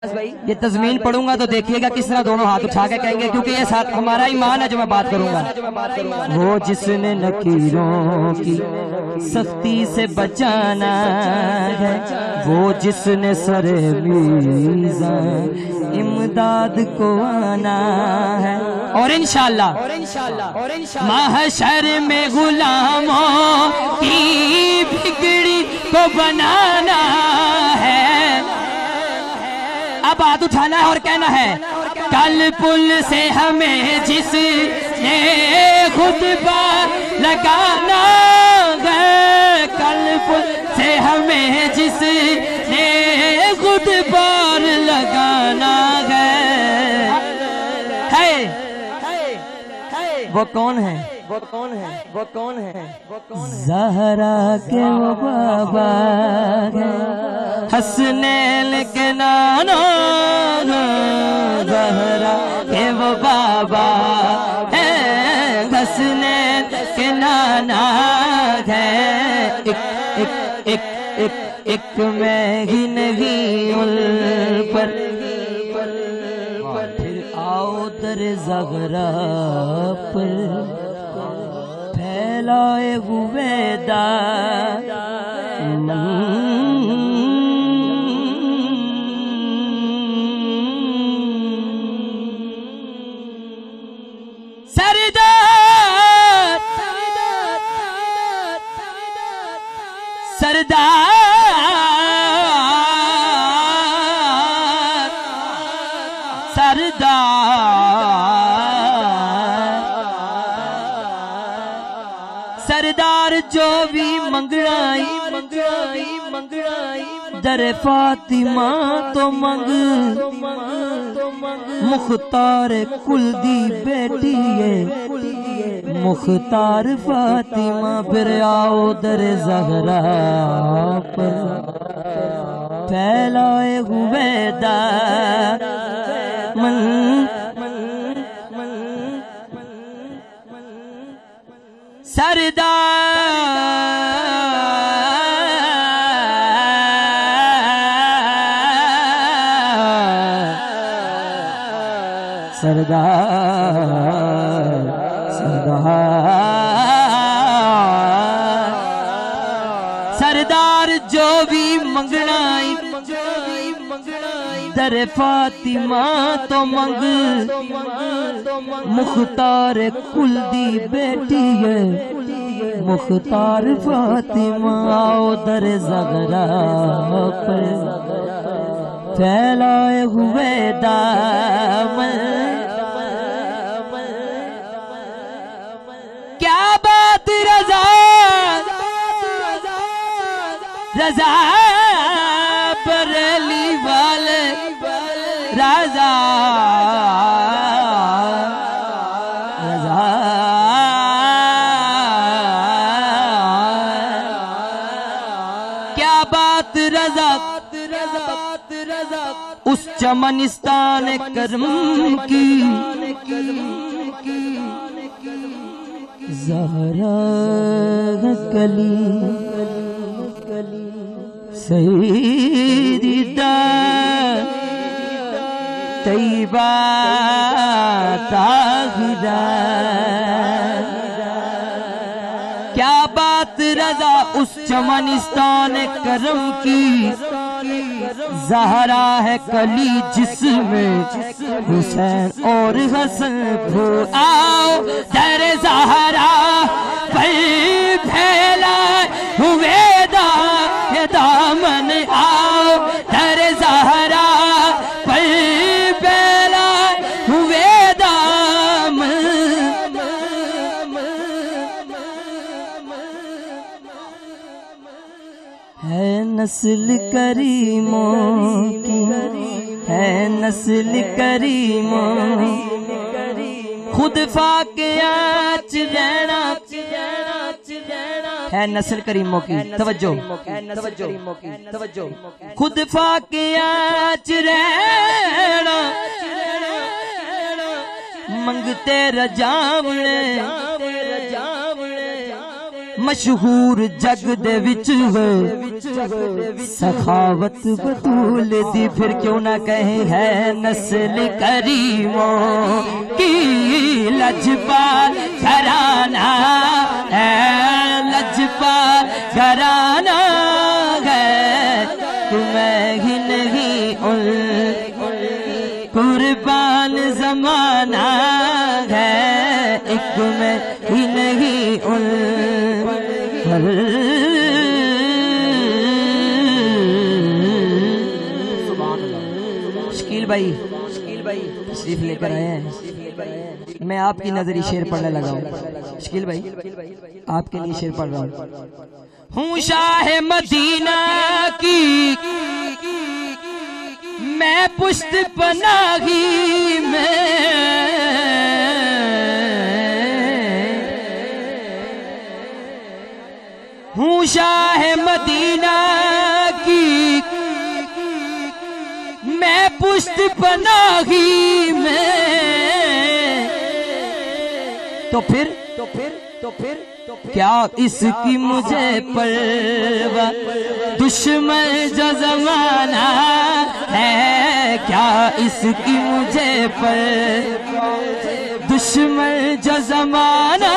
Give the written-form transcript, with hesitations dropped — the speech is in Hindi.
ये तज़मीन पढ़ूंगा तो देखिएगा किस तरह दोनों हाथ उठा के कहेंगे, क्योंकि ये साथ हमारा ईमान है जो मैं बात करूंगा। वो जिसने नकीरों की सख्ती से बचाना है, वो जिसने सरे मीज़ान इमदाद को आना है, और इंशाअल्लाह महशर में गुलामों की बिगड़ी को बनाना है। अब हाथ उठाना है और कहना है, कल पुल से हमें जिसने खुतबा लगाना है, कल पुल से हमें जिसने खुतबा लगाना है। वो कौन है? वो कौन है? वो कौन है? वो कौन है? ज़हरा के वो बाबा है, हसनैन के नाना, ज़हरा के वो बाबा है, हसनैन के नाना है। एक मैं ही नहीं उन पर, फिर आओ दर ज़हरा पर फैलाए हुए सरदार सरदार सरदार जो भी मंगड़ाई दर फातिमा तो मंग, मुख्तार कुल दी बेटी है मुख्तार फातिमा, फिर आओ दर ज़हरा पर फैलाए हुए दामन, सरदार सरदार सरदार जो भी मंगनाई दर फातिमा तो मंग, मुख्तार कुल दी बेटी है मुख्तार फातिमा, आओ दर ज़हरा पर फैलाए हुए दामन। क्या बात रज़ा रज़ा बरेली वाले राजा रज़ा, क्या बात रज़ा उस चमनिस्तान करम की, ज़हरा कली सईदा तैयबा ताहिरा, क्या बात रज़ा उस चमनिस्तान करम की, ज़हरा है कली जिसमें हुसैन और हसन को, आओ दर ज़हरा पर फैलाए हुए दामन, आओ दर ज़हरा पर फैलाए हुए दामन। है नस्ल करीमों की, है नस्ल करीमों, खुद फाके आँच रहना है नस्ल करीमों की, तवज्जो खुद फाके आँच रहना, मंगते रजावणे मशहूर जग दे विच वे सखावत बतूल दी, फिर क्यों ना कहे है नस्ल करीमों की लजपाल घराना है, लजपाल घराना है। तुम्हें ही नहीं उन कुर्बान जमाना है, एक में ही नहीं उन शकील भाई तशरीफ लेकर आए हैं। मैं आपकी नजरी शेर पढ़ने लगा हूँ। शकील भाई आपके लिए शेर पढ़ रहा हूँ। हूँ शाह मदीना की मैं पुश्त पनाही में, हूँ शाह मदीना की मैं पुश्त पनाही में। तो फिर क्या इसकी मुझे परवा, दुश्मन जो जमाना है, क्या इसकी मुझे पर दुश्मन जो जमाना